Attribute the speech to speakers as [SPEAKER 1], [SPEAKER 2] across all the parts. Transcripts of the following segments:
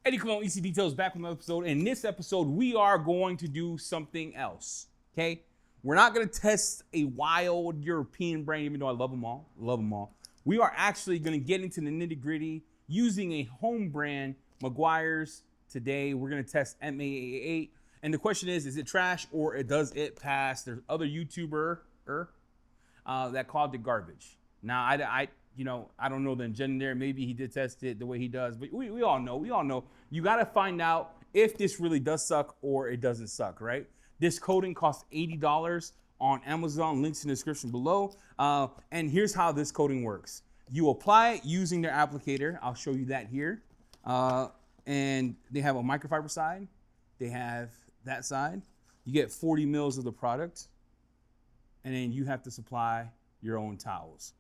[SPEAKER 1] Eddie, come on, EC Details back with another episode. In this episode, we are going to do something else, okay? We're not going to test a wild European brand, even though I love them all. We are actually going to get into the nitty gritty using a home brand, Meguiar's. Today, we're going to test M888. And the question is it trash or does it pass? There's other YouTuber that called it garbage. Now, I don't know the agenda there. Maybe he did test it the way he does, but we all know. You got to find out if this really does suck or it doesn't suck, right? This coating costs $80 on Amazon. Links in the description below. And here's how this coating works. You apply it using their applicator. I'll show you that here. And they have a microfiber side. They have that side. You get 40 mils of the product. And then you have to supply your own towels.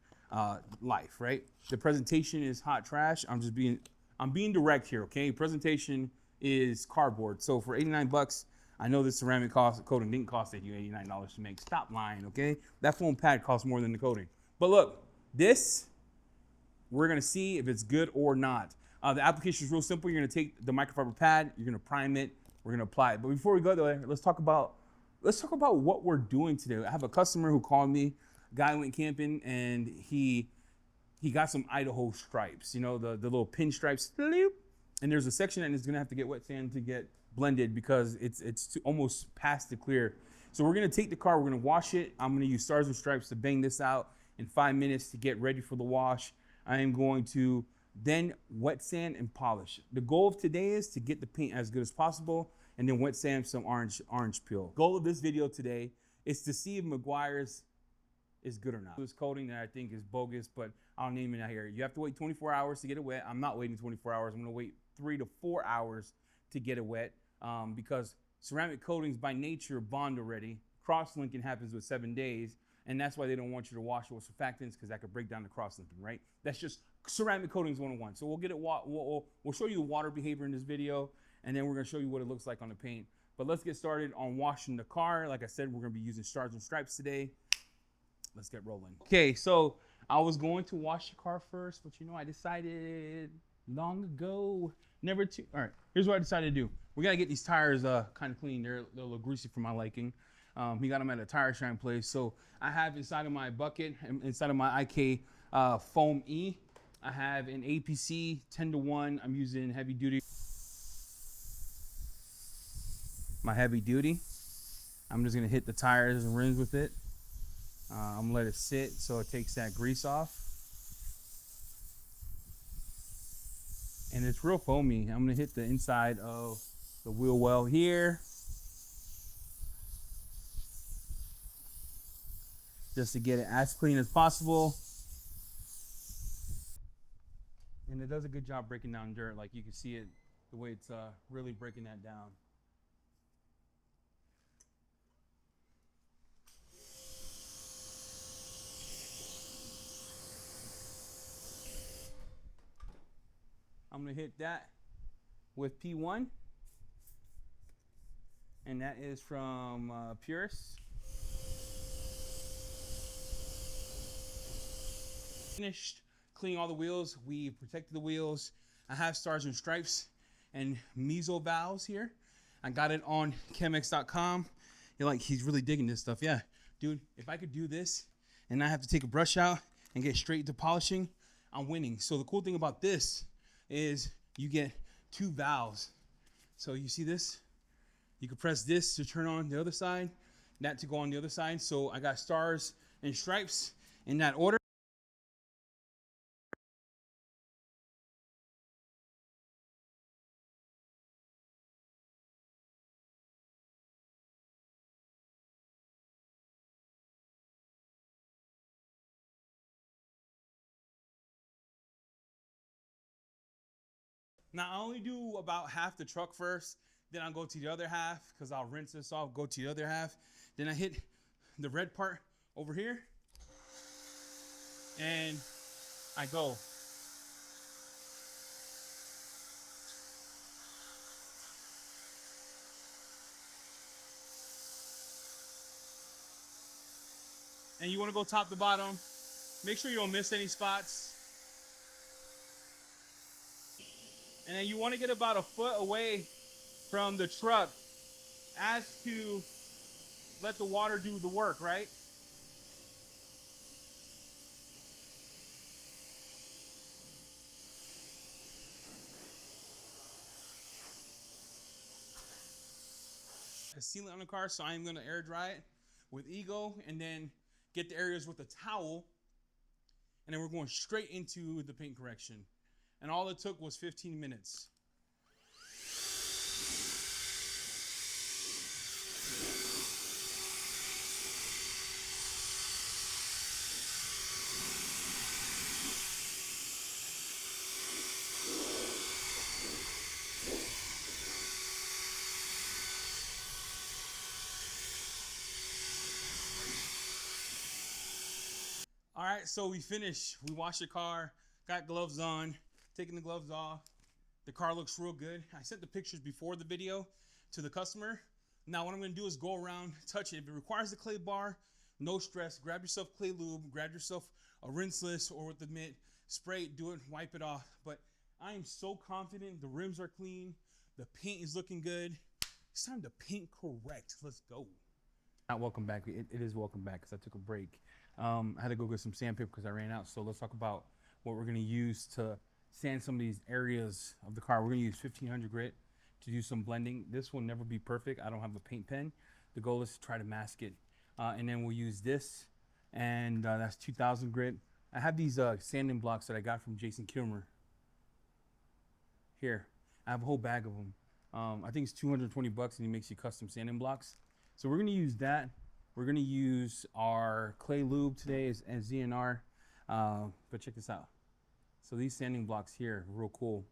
[SPEAKER 1] Life, right? The presentation is hot trash. I'm being direct here, okay? Presentation is cardboard. So for 89 bucks, I know this ceramic coating didn't cost you $89 to make. Stop lying, okay? That foam pad costs more than the coating. But look, this, we're gonna see if it's good or not. The application is real simple. You're gonna take the microfiber pad, you're gonna prime it, we're gonna apply it. But before we go there, let's talk about what we're doing today. I have a customer who called me. Guy went camping and he got some Idaho stripes, you know, the little pin stripes. And there's a section that is gonna have to get wet sand to get blended because it's almost past the clear. So we're gonna take the car, we're gonna wash it. I'm gonna use Stars and Stripes to bang this out in 5 minutes to get ready for the wash. I am going to then wet sand and polish. The goal of today is to get the paint as good as possible and then wet sand some orange peel. Goal of this video today is to see if Meguiar's is good or not. This coating that I think is bogus, but I'll name it out here. You have to wait 24 hours to get it wet. I'm not waiting 24 hours. I'm gonna wait 3 to 4 hours to get it wet because ceramic coatings by nature bond already. Cross-linking happens with 7 days, and that's why they don't want you to wash it with surfactants because that could break down the cross-linking, right? That's just ceramic coatings 101. So we'll get it. We'll show you the water behavior in this video, and then we're gonna show you what it looks like on the paint. But let's get started on washing the car. Like I said, we're gonna be using Stars and Stripes today. Let's get rolling. Okay, so I was going to wash the car first, but you know, I decided long ago never to. All right, here's what I decided to do. We gotta get these tires kind of clean. They're a little greasy for my liking. He got them at a tire shine place. So I have inside of my bucket, inside of my IK Foam E, I have an APC 10-to-1. I'm using heavy duty. My heavy duty. I'm just gonna hit the tires and rims with it. I'm gonna let it sit so it takes that grease off. And it's real foamy. I'm gonna hit the inside of the wheel well here. Just to get it as clean as possible. And it does a good job breaking down dirt. Like you can see it, the way it's really breaking that down. I'm gonna hit that with P1, and that is from Purist. Finished cleaning all the wheels. We protected the wheels. I have Stars and Stripes and meso valves here. I got it on Chemx.com. You're like, he's really digging this stuff. Yeah, dude, if I could do this and not have to take a brush out and get straight into polishing, I'm winning. So the cool thing about this is you get 2 valves. So you see this? You can press this to turn on the other side, that to go on the other side. So I got Stars and Stripes in that order. Now I only do about half the truck first, then I'll go to the other half because I'll rinse this off, go to the other half. Then I hit the red part over here and I go. And you want to go top to bottom. Make sure you don't miss any spots. And then you want to get about a foot away from the truck as to let the water do the work, right? A sealant on the car, so I'm going to air dry it with Ego and then get the areas with a towel. And then we're going straight into the paint correction. And all it took was 15 minutes. All right, so we finished. We washed the car, got gloves on, taking the gloves off. The car looks real good. I sent the pictures before the video to the customer. Now what I'm gonna do is go around, touch it. If it requires the clay bar, no stress. Grab yourself clay lube, grab yourself a rinseless or with the mitt, spray it, do it, wipe it off. But I am so confident. The rims are clean. The paint is looking good. It's time to paint correct. Let's go. Not welcome back. It is welcome back because I took a break. I had to go get some sandpaper because I ran out. So let's talk about what we're going to use to sand some of these areas of the car. We're going to use 1500 grit to do some blending. This will never be perfect. I don't have a paint pen. The goal is to try to mask it. And then we'll use this, and that's 2000 grit. I have these sanding blocks that I got from Jason Kilmer. Here, I have a whole bag of them. I think it's 220 bucks and he makes you custom sanding blocks. So we're gonna use that. We're gonna use our clay lube today as ZNR. But check this out. So these sanding blocks here, real cool.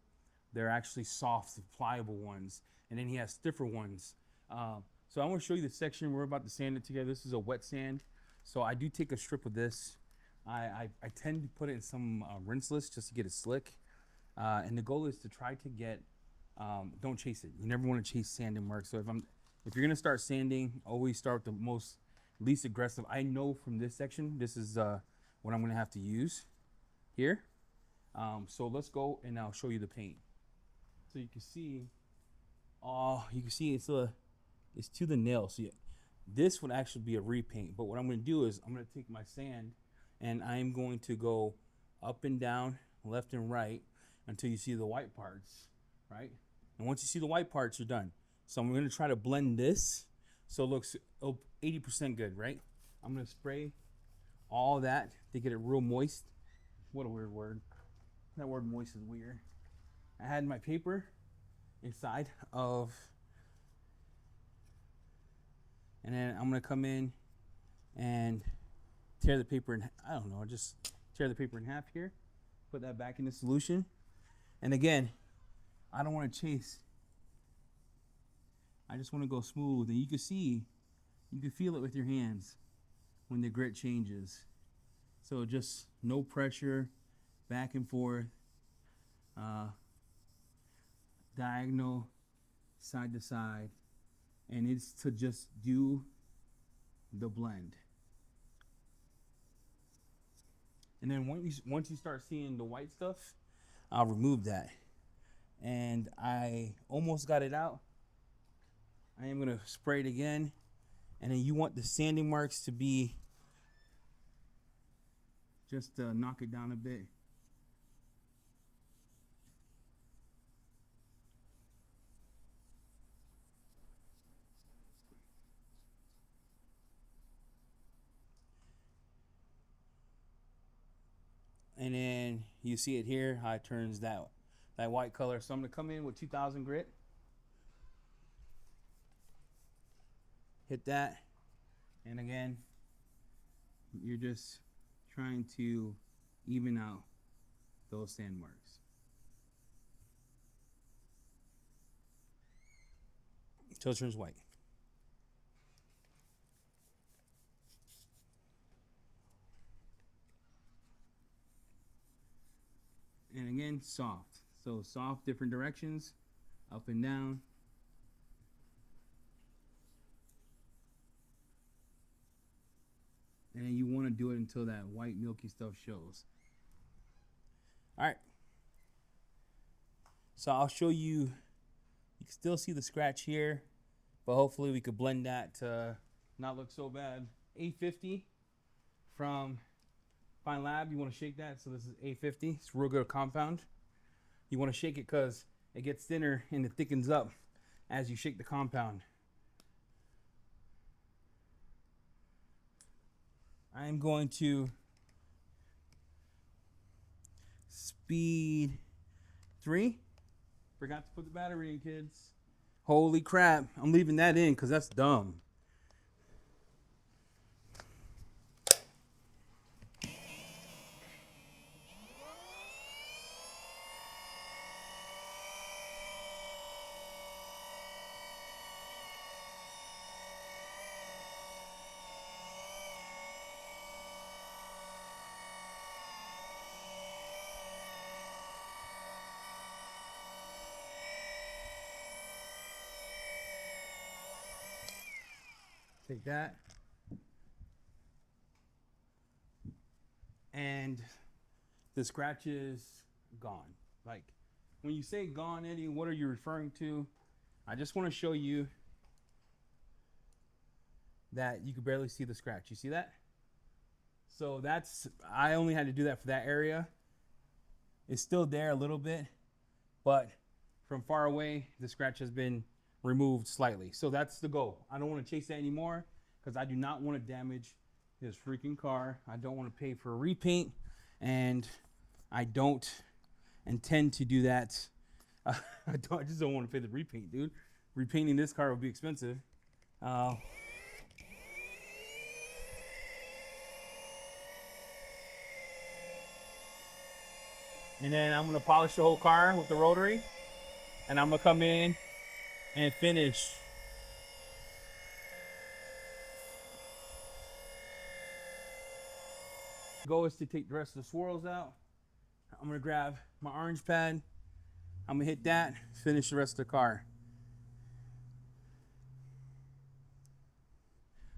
[SPEAKER 1] They're actually soft, pliable ones. And then he has stiffer ones. So I wanna show you the section. We're about to sand it together. This is a wet sand. So I do take a strip of this. I tend to put it in some rinseless just to get it slick. And the goal is to try to get, don't chase it. You never wanna chase sanding marks. So if you're gonna start sanding, always start with the most least aggressive. I know from this section, this is what I'm gonna have to use here. So let's go and I'll show you the paint. So you can see, it's to the nail. So this would actually be a repaint. But what I'm gonna do is I'm gonna take my sand and I'm going to go up and down, left and right until you see the white parts, right? And once you see the white parts, you're done. So I'm gonna try to blend this so it looks 80% good, right? I'm gonna spray all that to get it real moist. What a weird word. That word moist is weird. I had my paper inside of, and then I'm gonna come in and tear the paper in, I don't know, just tear the paper in half here, put that back in the solution. And again, I don't wanna chase. I just want to go smooth, and you can feel it with your hands when the grit changes. So just no pressure, back and forth, diagonal, side to side, and it's to just do the blend. And then once you start seeing the white stuff, I'll remove that. And I almost got it out. I am gonna spray it again, and then you want the sanding marks to be just to knock it down a bit. And then you see it here, how it turns that white color. So I'm gonna come in with 2000 grit. Hit that, and again, you're just trying to even out those sand marks. Until it turns white. And again, soft. So soft, different directions, up and down. And then you want to do it until that white milky stuff shows. All right. So I'll show you, you can still see the scratch here, but hopefully we could blend that to not look so bad. 850 from Feynlab, you want to shake that. So this is 850, it's real good compound. You want to shake it because it gets thinner and it thickens up as you shake the compound. I'm going to speed 3. Forgot to put the battery in, kids. Holy crap, I'm leaving that in because that's dumb. Take that. And the scratch is gone. Like, when you say gone, Eddie, what are you referring to? I just want to show you that you can barely see the scratch. You see that? So that's, I only had to do that for that area. It's still there a little bit, but from far away, the scratch has been removed slightly. So that's the goal. I don't want to chase that anymore because I do not want to damage this freaking car. I don't want to pay for a repaint, and I don't intend to do that. I just don't want to pay the repaint, dude. Repainting this car would be expensive. And then I'm going to polish the whole car with the rotary, and I'm going to come in and finish. The goal is to take the rest of the swirls out. I'm going to grab my orange pad. I'm going to hit that, finish the rest of the car.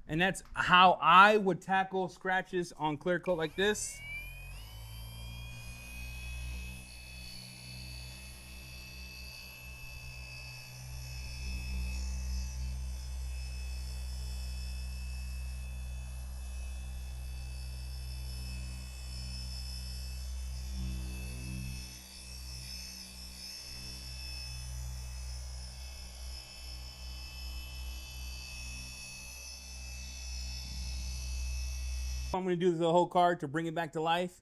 [SPEAKER 1] And that's how I would tackle scratches on clear coat like this. I'm going to do the whole car to bring it back to life.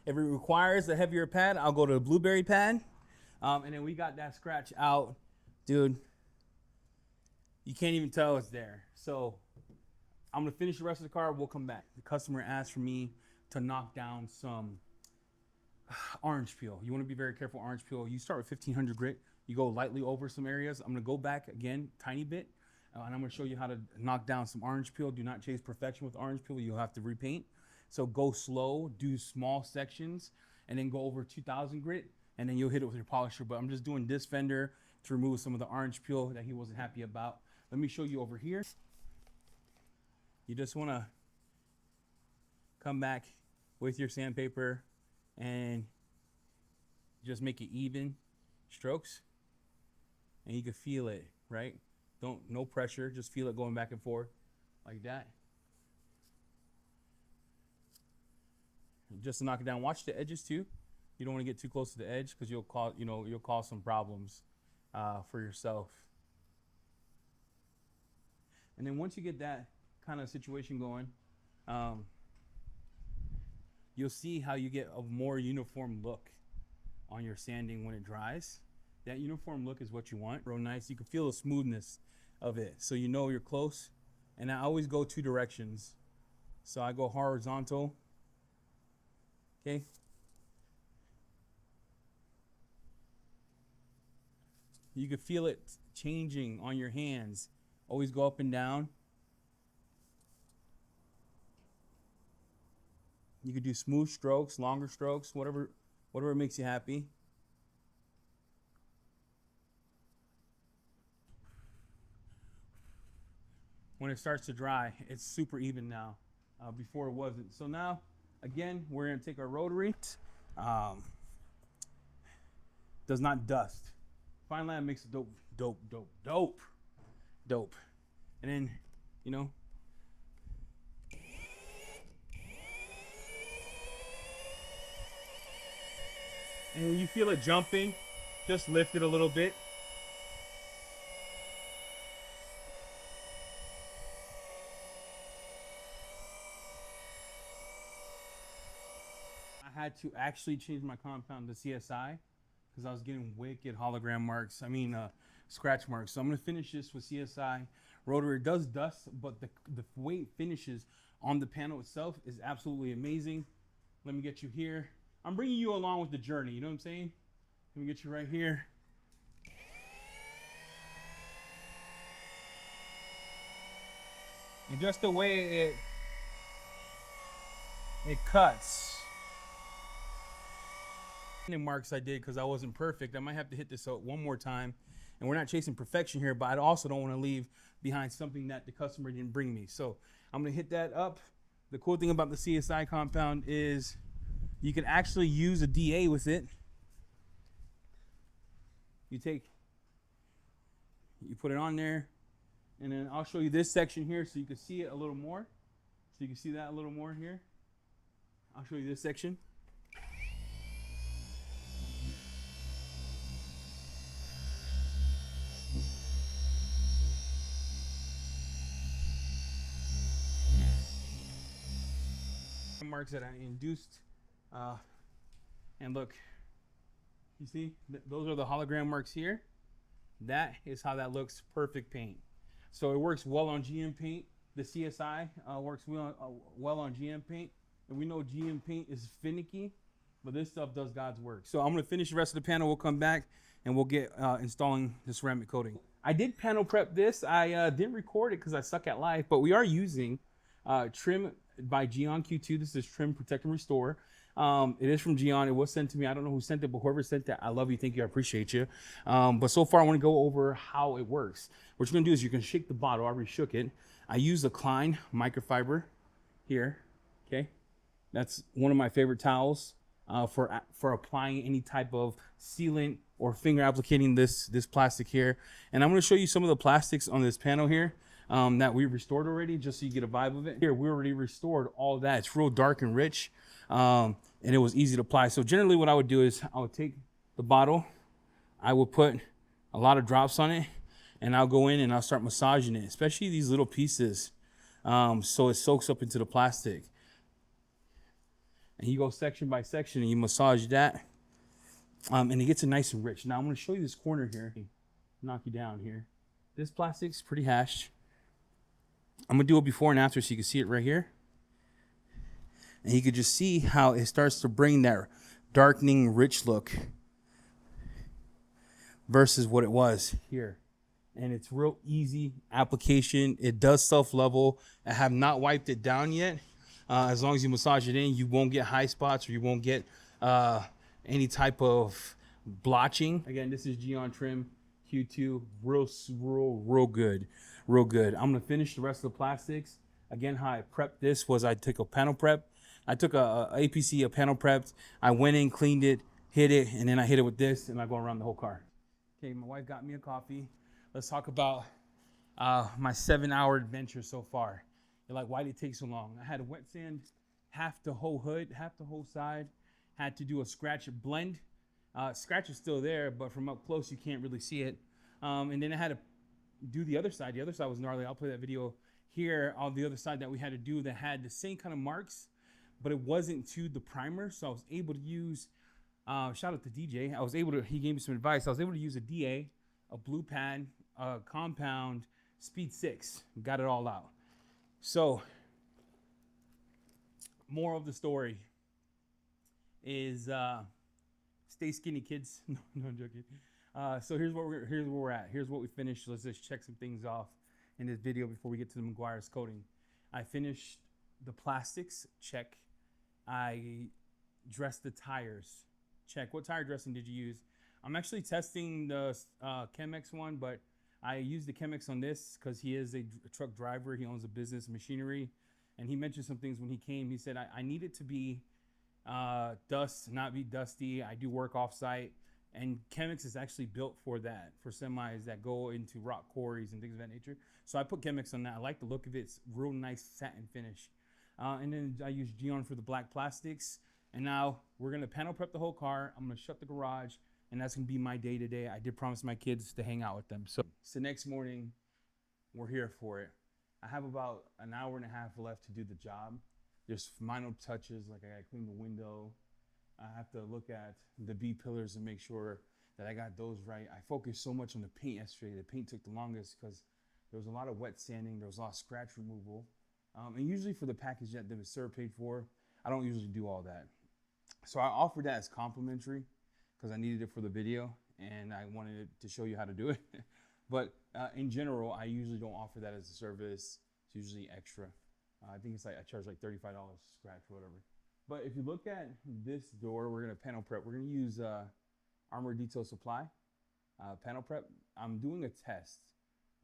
[SPEAKER 1] If it requires a heavier pad, I'll go to a blueberry pad. And then we got that scratch out. Dude, you can't even tell it's there. So I'm going to finish the rest of the car. We'll come back. The customer asked for me to knock down some orange peel. You want to be very careful orange peel. You start with 1500 grit. You go lightly over some areas. I'm going to go back again, tiny bit. And I'm going to show you how to knock down some orange peel. Do not chase perfection with orange peel. You'll have to repaint. So go slow, do small sections, and then go over 2000 grit, and then you'll hit it with your polisher. But I'm just doing this fender to remove some of the orange peel that he wasn't happy about. Let me show you over here. You just want to come back with your sandpaper and just make it even strokes. And you can feel it, right? No pressure, just feel it going back and forth like that. Just to knock it down. Watch the edges too. You don't want to get too close to the edge because you'll cause some problems for yourself. And then once you get that kind of situation going, you'll see how you get a more uniform look on your sanding when it dries. That uniform look is what you want. Real nice. You can feel the smoothness of it, so you know you're close. And I always go 2 directions. So I go horizontal. Okay. You can feel it changing on your hands. Always go up and down. You could do smooth strokes, longer strokes, whatever makes you happy. When it starts to dry, it's super even now. Before it wasn't. So now, again, we're going to take our rotary. Does not dust. Feynlab makes it dope. And then, you know, and when you feel it jumping, just lift it a little bit. I had to actually change my compound to CSI because I was getting wicked hologram marks. I mean, scratch marks. So I'm gonna finish this with CSI. Rotary does dust, but the way it finishes on the panel itself is absolutely amazing. Let me get you here. I'm bringing you along with the journey. You know what I'm saying? Let me get you right here. And just the way it cuts. Marks I did because I wasn't perfect. I might have to hit this out one more time. And we're not chasing perfection here, but I also don't want to leave behind something that the customer didn't bring me. So I'm going to hit that up. The cool thing about the CSI compound is you can actually use a DA with it. You put it on there, and then I'll show you this section here so you can see it a little more. So you can see that a little more here. I'll show you this section. Marks that I induced, and look, you see, those are the hologram marks here. That is how that looks, perfect paint. So it works well on GM paint. The CSI works well on GM paint, and we know GM paint is finicky, but this stuff does God's work. So I'm gonna finish the rest of the panel. We'll come back and we'll get installing the ceramic coating. I did panel prep this. I didn't record it because I suck at life, but we are using trim by Gion Q2. This is Trim Protect and Restore. It is from Gion. It was sent to me. I don't know who sent it, but whoever sent it, I love you. Thank you. I appreciate you. But so far, I want to go over how it works. What you're going to do is you can shake the bottle. I already shook it. I use a Klein microfiber here. Okay. That's one of my favorite towels for applying any type of sealant or finger applicating this plastic here. And I'm going to show you some of the plastics on this panel here. That we restored already, just so you get a vibe of it. Here, we already restored all that. It's real dark and rich, and it was easy to apply. So generally what I would do is I would take the bottle, I would put a lot of drops on it, and I'll go in and I'll start massaging it, especially these little pieces, so it soaks up into the plastic. And you go section by section and you massage that, and it gets it nice and rich. Now I'm going to show you this corner here, knock you down here. This plastic's pretty hashed. I'm gonna do it before and after so you can see it right here. And you can just see how it starts to bring that darkening, rich look versus what it was here. And it's real easy application. It does self-level. I have not wiped it down yet. As long as you massage it in, you won't get high spots or you won't get any type of blotching. Again, this is Gion Trim Q2, real good. I'm gonna finish the rest of the plastics. Again, how I prepped this was I took a panel prep. I took a APC, a panel prepped. I went in, cleaned it, hit it, and then I hit it with this, and I go around the whole car. Okay, my wife got me a coffee. Let's talk about my 7-hour adventure so far. You're like, why did it take so long? I had to wet sand half the whole hood, half the whole side. Had to do a scratch blend. Scratch is still there, but from up close, you can't really see it. And then I had to do the other side. The other side was gnarly. I'll play that video here on the other side that we had to do that had the same kind of marks, but it wasn't to the primer. So I was able to use, shout out to DJ. He gave me some advice. I was able to use a DA, a blue pad, a compound, speed 6. Got it all out. So, moral of the story is stay skinny, kids. No, I'm joking. So here's where we're at. Here's what we finished. Let's just check some things off in this video before we get to the Meguiar's coating. I finished the plastics. Check. I dressed the tires. Check. What tire dressing did you use? I'm actually testing the Chemx one, but I used the Chemx on this because he is a truck driver. He owns a business, machinery, and he mentioned some things when he came. He said, I need it to be dust, not be dusty. I do work off site. And Chemx is actually built for that, for semis that go into rock quarries and things of that nature. So I put Chemx on that. I like the look of it. It's real nice satin finish. And then I use Geon for the black plastics. And now we're gonna panel prep the whole car. I'm gonna shut the garage, and that's gonna be my day to day. I did promise my kids to hang out with them. So it's the next morning, we're here for it. I have about an hour and a half left to do the job. There's minor touches, like I gotta clean the window. I have to look at the B pillars and make sure that I got those right. I focused so much on the paint yesterday. The paint took the longest because there was a lot of wet sanding. There was a lot of scratch removal. And usually for the package that the server paid for, I don't usually do all that. So I offered that as complimentary because I needed it for the video and I wanted to show you how to do it. But in general, I usually don't offer that as a service. It's usually extra. I think it's like I charge like $35 scratch or whatever. But if you look at this door, we're gonna panel prep. We're gonna use Armor Detail Supply panel prep. I'm doing a test,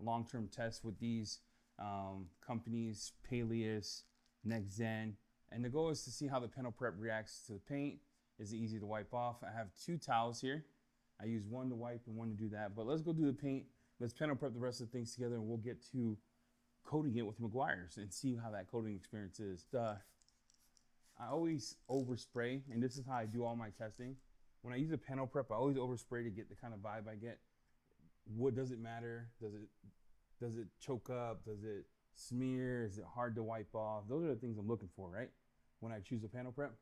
[SPEAKER 1] a long-term test with these companies, Peleus, NextZen, and the goal is to see how the panel prep reacts to the paint. Is it easy to wipe off? I have 2 towels here. I use one to wipe and one to do that. But let's go do the paint. Let's panel prep the rest of the things together, and we'll get to coating it with Meguiars and see how that coating experience is. I always overspray, and this is how I do all my testing. When I use a panel prep, I always overspray to get the kind of vibe I get. What does it matter? Does it choke up? Does it smear? Is it hard to wipe off? Those are the things I'm looking for, right? When I choose a panel prep.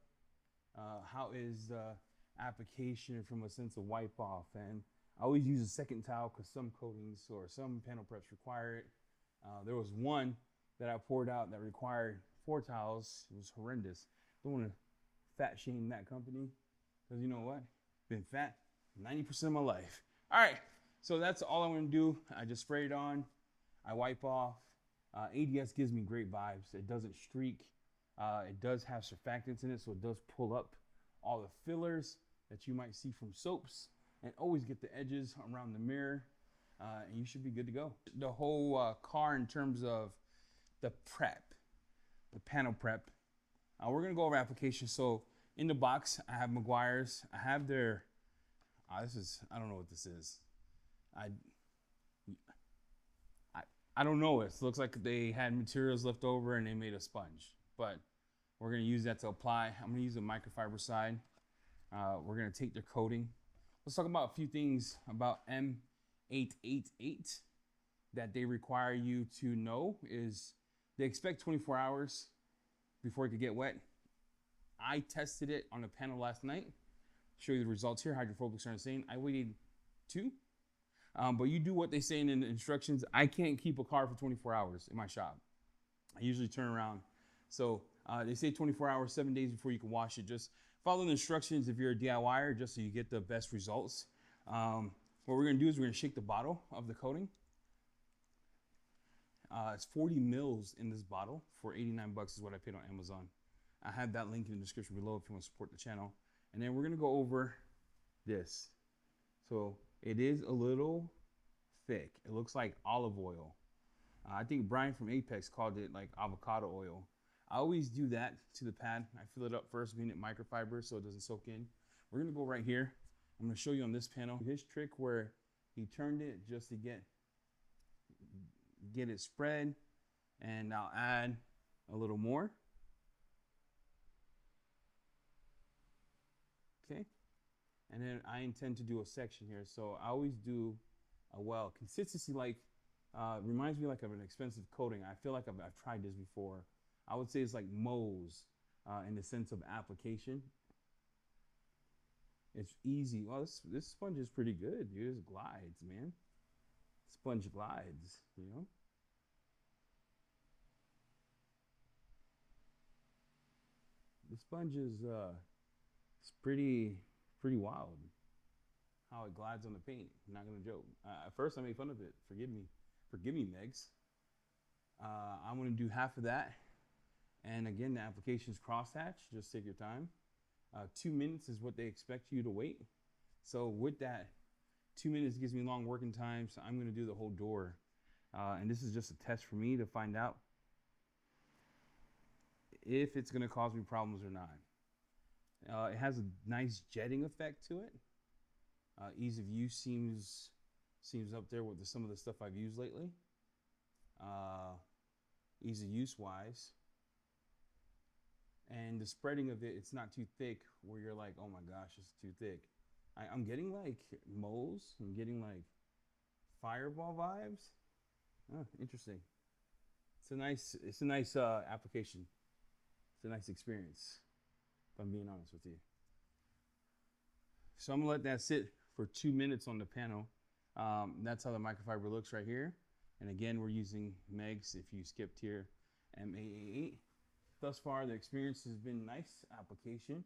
[SPEAKER 1] How is the application from a sense of wipe off? And I always use a second towel because some coatings or some panel preps require it. There was one that I poured out that required 4 towels. It was horrendous. Don't want to fat shame that company because you know what? Been fat 90% of my life. All right, so that's all I'm gonna do. I just spray it on. I wipe off. ADS gives me great vibes. It doesn't streak. It does have surfactants in it, so it does pull up all the fillers that you might see from soaps, and always get the edges around the mirror, and you should be good to go. The whole car in terms of the prep, the panel prep, we're gonna go over applications. So in the box, I have Meguiars. I have their, I don't know what this is. I don't know. It looks like they had materials left over and they made a sponge, but we're gonna use that to apply. I'm gonna use the microfiber side. We're gonna take their coating. Let's talk about a few things about M888 that they require you to know. Is they expect 24 hours before it could get wet. I tested it on a panel last night. Show you the results here. Hydrophobics are insane. I waited 2. But you do what they say in the instructions. I can't keep a car for 24 hours in my shop. I usually turn around. So they say 24 hours, 7 days before you can wash it. Just follow the instructions if you're a DIYer, just so you get the best results. What we're gonna do is we're gonna shake the bottle of the coating. It's 40 mils in this bottle for 89 bucks is what I paid on Amazon. I have that link in the description below if you want to support the channel. And then we're gonna go over this. So it is a little thick. It looks like olive oil. I think Brian from Apex called it like avocado oil. I always do that to the pad. I fill it up first, being it microfiber so it doesn't soak in. We're gonna go right here. I'm gonna show you on this panel his trick where he turned it just to get it spread, and I'll add a little more. Okay, and then I intend to do a section here, so I always do a well. Consistency reminds me like of an expensive coating. I feel like I've tried this before. I would say it's like Moe's in the sense of application. It's easy. Well, this sponge is pretty good, dude. It glides, man. Sponge glides, you know. The sponge is it's pretty wild how it glides on the paint. I'm not gonna joke. At first I made fun of it. Forgive me, Megs. I'm gonna do half of that, and again the application's crosshatch. Just take your time. 2 minutes is what they expect you to wait. So with that, 2 minutes gives me long working time, so I'm gonna do the whole door. And this is just a test for me to find out if it's gonna cause me problems or not. It has a nice jetting effect to it. Ease of use seems up there with some of the stuff I've used lately. Ease of use wise. And the spreading of it, it's not too thick where you're like, oh my gosh, it's too thick. I'm getting like moles. I'm getting like fireball vibes. Oh, interesting. It's a nice application. It's a nice experience, if I'm being honest with you. So I'm gonna let that sit for 2 minutes on the panel. That's how the microfiber looks right here. And again, we're using Megs if you skipped here, M888. Thus far, the experience has been nice application.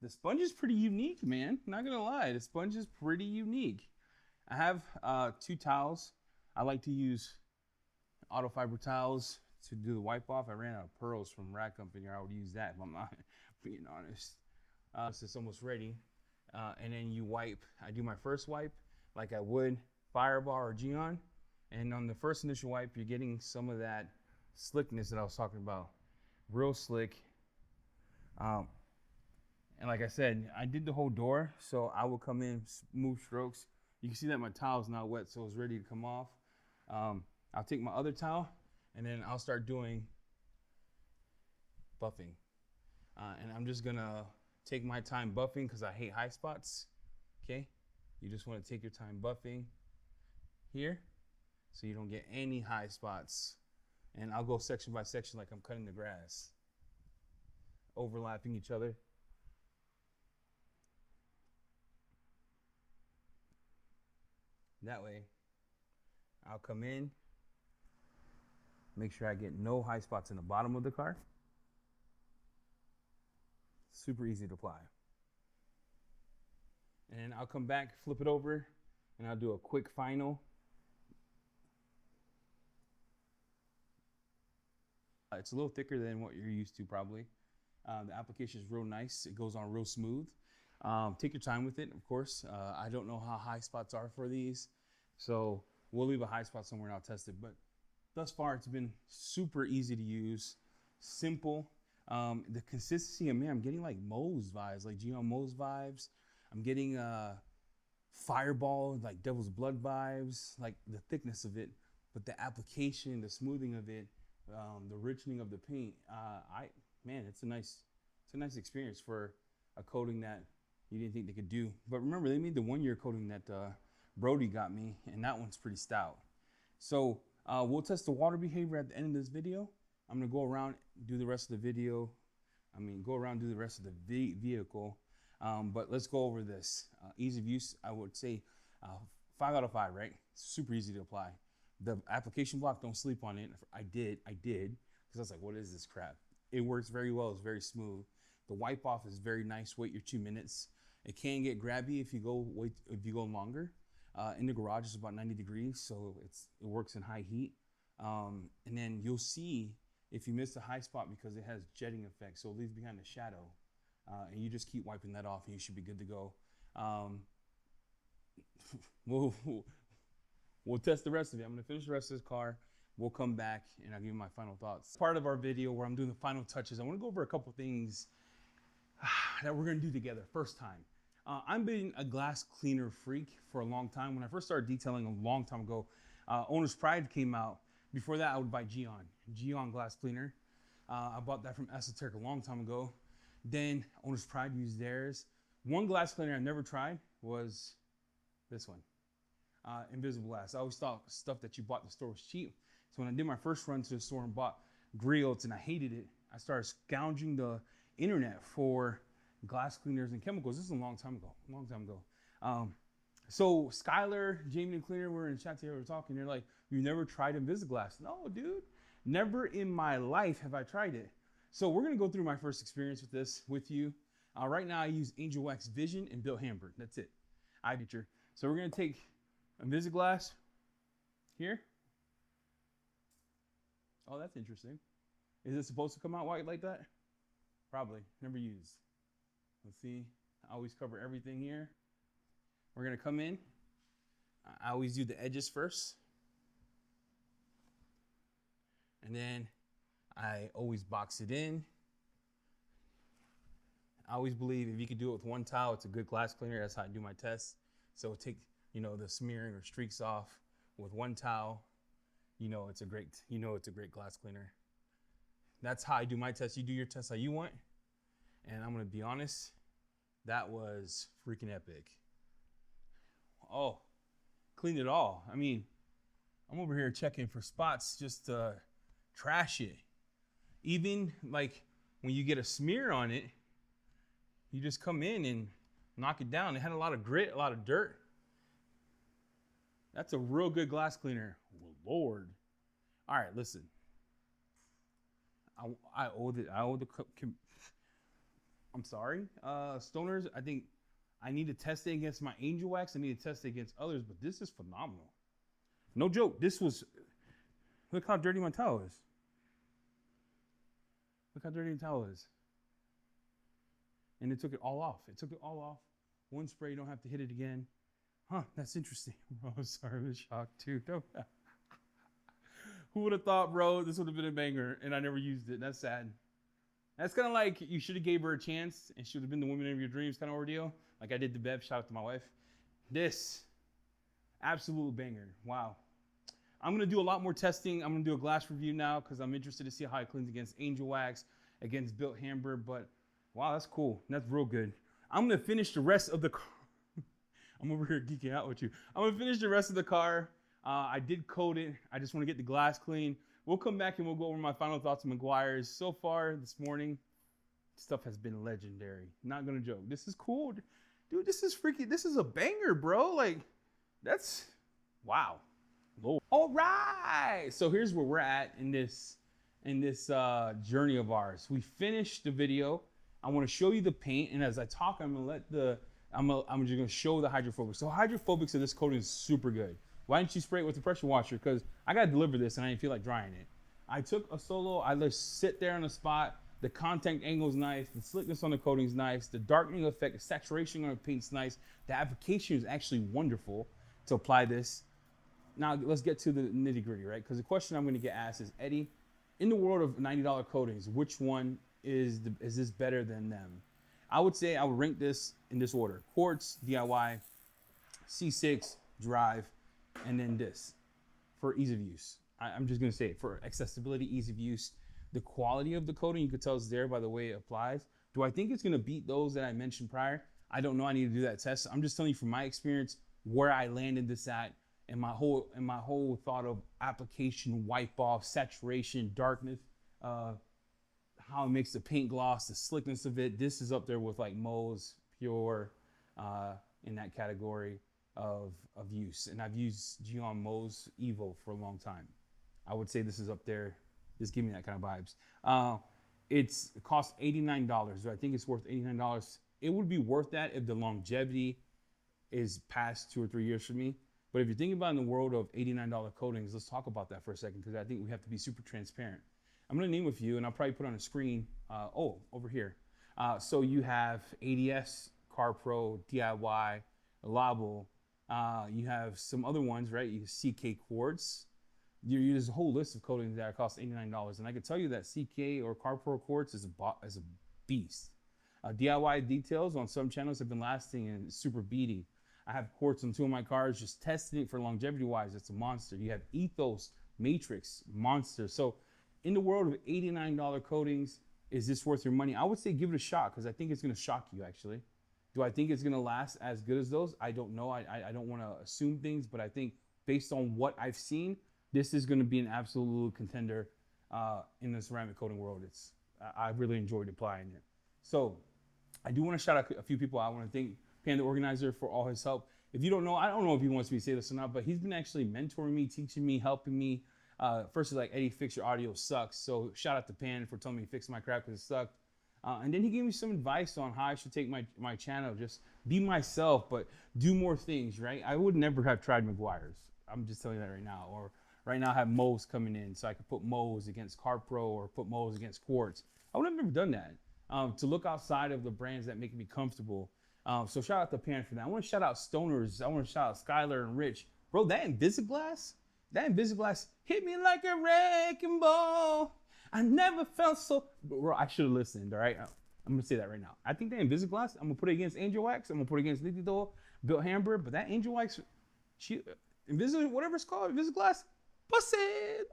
[SPEAKER 1] The sponge is pretty unique, man. Not gonna lie, the sponge is pretty unique. I have 2 towels. I like to use auto fiber towels to do the wipe off. I ran out of pearls from Rag Company, or I would use that if I'm not being honest. So it's almost ready. And then you wipe. I do my first wipe like I would Fireball or Geon. And on the first initial wipe, you're getting some of that slickness that I was talking about. Real slick. And like I said, I did the whole door, so I will come in, smooth strokes. You can see that my towel's not wet, so it's ready to come off. I'll take my other towel, and then I'll start doing buffing. And I'm just gonna take my time buffing because I hate high spots, okay? You just wanna take your time buffing here so you don't get any high spots. And I'll go section by section like I'm cutting the grass, overlapping each other. That way, I'll come in, make sure I get no high spots in the bottom of the car. Super easy to apply. And I'll come back, flip it over, and I'll do a quick final. It's a little thicker than what you're used to probably. The application is real nice. It goes on real smooth. Take your time with it, of course. I don't know how high spots are for these, so we'll leave a high spot somewhere and I'll test it. But thus far, it's been super easy to use, simple. The consistency, man, I'm getting like Moe's vibes, like Geon Moe's vibes. I'm getting Fireball, like Devil's Blood vibes, like the thickness of it, but the application, the smoothing of it, the richening of the paint. Man, it's a nice experience for a coating that you didn't think they could do. But remember, they made the 1-year coating that Brody got me, and that one's pretty stout. So we'll test the water behavior at the end of this video. I'm gonna go around, do the rest of the video. Go around, do the rest of the vehicle. But let's go over this. Ease of use, I would say 5 out of 5, right? Super easy to apply. The application block, don't sleep on it. I did, because I was like, what is this crap? It works very well, it's very smooth. The wipe off is very nice, wait your 2 minutes. It can get grabby if you go longer. In the garage, it's about 90 degrees, so it works in high heat. And then you'll see if you miss a high spot because it has jetting effect, so it leaves behind a shadow. And you just keep wiping that off and you should be good to go. We'll test the rest of it. I'm gonna finish the rest of this car. We'll come back and I'll give you my final thoughts. Part of our video where I'm doing the final touches, I wanna go over a couple things that we're gonna do together, first time. I've been a glass cleaner freak for a long time. When I first started detailing a long time ago, Owner's Pride came out. Before that, I would buy Geon glass cleaner. I bought that from Esoteric a long time ago. Then Owner's Pride used theirs. One glass cleaner I've never tried was this one, Invisible Glass. I always thought stuff that you bought at the store was cheap. So when I did my first run to the store and bought grills and I hated it, I started scounging the internet for glass cleaners and chemicals. This is a long time ago. So Skylar, Jamie and Cleaner were in the chat today, we were talking, they're like, you never tried Invisiglass? No, dude, never in my life have I tried it. So we're gonna go through my first experience with this with you. Right now I use Angel Wax Vision and Bill Hamburg, that's it. So we're gonna take Invisiglass here. Oh, that's interesting. Is it supposed to come out white like that? Probably, never used. Let's see, I always cover everything here. We're gonna come in. I always do the edges first. And then I always box it in. I always believe if you could do it with one towel, it's a good glass cleaner. That's how I do my tests. So take, you know, the smearing or streaks off with one towel. You know it's a great glass cleaner. That's how I do my test. You do your test how you want. And I'm gonna be honest, that was freaking epic. Oh, cleaned it all. I mean, I'm over here checking for spots just to trash it. Even like when you get a smear on it, you just come in and knock it down. It had a lot of grit, a lot of dirt. That's a real good glass cleaner. Lord. All right, listen. I owe the I'm sorry, stoners. I think I need to test it against my Angel Wax. I need to test it against others, but this is phenomenal. No joke. This was, look how dirty my towel is. Look how dirty the towel is. And it took it all off. It took it all off. One spray, you don't have to hit it again. Huh, that's interesting. Oh, sorry, I was shocked too. Who would have thought, bro, this would have been a banger and I never used it. That's sad. That's kind of like you should have gave her a chance and she would have been the woman of your dreams kind of ordeal. Like I did to Bev, shout out to my wife. This, absolute banger. Wow. I'm going to do a lot more testing. I'm going to do a glass review now because I'm interested to see how it cleans against Angel Wax, against Built Hamburg. But wow, that's cool. That's real good. I'm going to finish the rest of the car. I'm over here geeking out with you. I'm going to finish the rest of the car. I did coat it. I just want to get the glass clean. We'll come back and we'll go over my final thoughts on Meguiar's. So far this morning, stuff has been legendary. Not going to joke. This is cool. Dude, this is freaky. This is a banger, bro. Like, that's, wow. Lord. All right. So here's where we're at in this journey of ours. We finished the video. I want to show you the paint. And as I talk, I'm just going to show the hydrophobics. So hydrophobics of this coating is super good. Why didn't you spray it with the pressure washer? Because I got to deliver this and I didn't feel like drying it. I took a solo, I just sit there on the spot. The contact angle is nice. The slickness on the coating is nice. The darkening effect, the saturation on the paint's nice. The application is actually wonderful to apply this. Now let's get to the nitty gritty, right? Because the question I'm going to get asked is, Eddie, in the world of $90 coatings, which one is this better than them? I would say I would rank this in this order: Quartz, DIY, C6, Drive, and then this for ease of use. I'm just going to say it for accessibility, ease of use. The quality of the coating, you could tell is there by the way it applies. Do I think it's going to beat those that I mentioned prior? I don't know. I need to do that test. I'm just telling you from my experience where I landed this at, and my whole thought of application, wipe off, saturation, darkness, how it makes the paint gloss, the slickness of it. This is up there with like Moe's Pure in that category of use. And I've used Gion Moe's Evo for a long time. I would say this is up there. Just give me that kind of vibes. It costs $89. I think it's worth $89. It would be worth that if the longevity is past 2 or 3 years for me. But if you're thinking about in the world of $89 coatings, let's talk about that for a second, because I think we have to be super transparent. I'm going to name a few, and I'll probably put on a screen. Over here. So you have ADS, CarPro, DIY, Labo. You have some other ones, right? You have CK Quartz. There's a whole list of coatings that cost $89, and I can tell you that CK or CarPro Quartz is a beast. DIY details on some channels have been lasting and super beady. I have Quartz on 2 of my cars, just testing it for longevity-wise. It's a monster. You have Ethos, Matrix, monster. So in the world of $89 coatings, is this worth your money? I would say give it a shot, because I think it's going to shock you, actually. Do I think it's going to last as good as those? I don't know. I don't want to assume things, but I think based on what I've seen, this is going to be an absolute contender in the ceramic coating world. I really enjoyed applying it. So I do want to shout out a few people. I want to thank Pan, the organizer, for all his help. If you don't know, I don't know if he wants me to say this or not, but he's been actually mentoring me, teaching me, helping me. First, he's like, Eddie, fix your audio, sucks. So shout out to Pan for telling me to fix my crap because it sucked. And then he gave me some advice on how I should take my channel. Just be myself, but do more things, right? I would never have tried Meguiar's. I'm just telling you that right now. Or right now I have Moe's coming in, so I could put Moe's against CarPro or put Moe's against Quartz. I would have never done that. To look outside of the brands that make me comfortable. So shout out to Pan for that. I want to shout out Stoners. I want to shout out Skylar and Rich. Bro, that Invisiglass hit me like a wrecking ball. I never felt so, bro, I should have listened, all right? I'm gonna say that right now. I think that Invisiglass, I'm gonna put it against Angel Wax. I'm gonna put it against Liquido. built Hamburger, but that Angel Wax, she, Invisible, whatever it's called, Invisiglass, busted.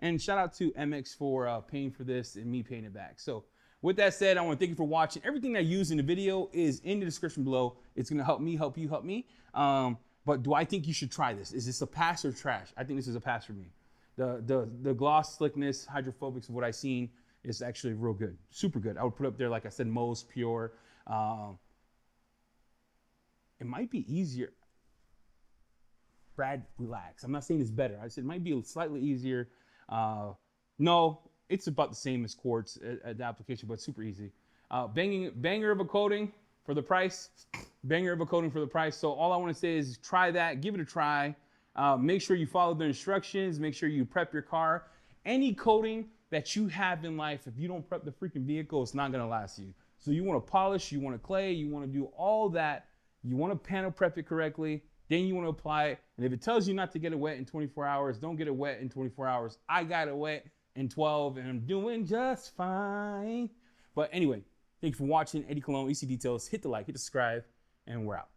[SPEAKER 1] And shout out to Chemx for paying for this and me paying it back. So with that said, I want to thank you for watching. Everything that I use in the video is in the description below. It's going to help me, help you, help me. But do I think you should try this? Is this a pass or trash? I think this is a pass for me. The gloss, slickness, hydrophobics of what I've seen is actually real good. Super good. I would put up there, like I said, most pure. It might be easier. Brad, relax. I'm not saying it's better. I said it might be slightly easier. No, it's about the same as quartz the application, but super easy. Banger of a coating for the price. Banger of a coating for the price. So all I want to say is try that. Give it a try. Make sure you follow the instructions. Make sure you prep your car. Any coating that you have in life, if you don't prep the freaking vehicle, it's not going to last you. So you want to polish, you want to clay, you want to do all that. You want to panel prep it correctly. Then you want to apply it. And if it tells you not to get it wet in 24 hours, don't get it wet in 24 hours. I got it wet in 12 and I'm doing just fine. But anyway, thank you for watching. Eddie Cologne, EC Details. Hit the like, hit the subscribe, and we're out.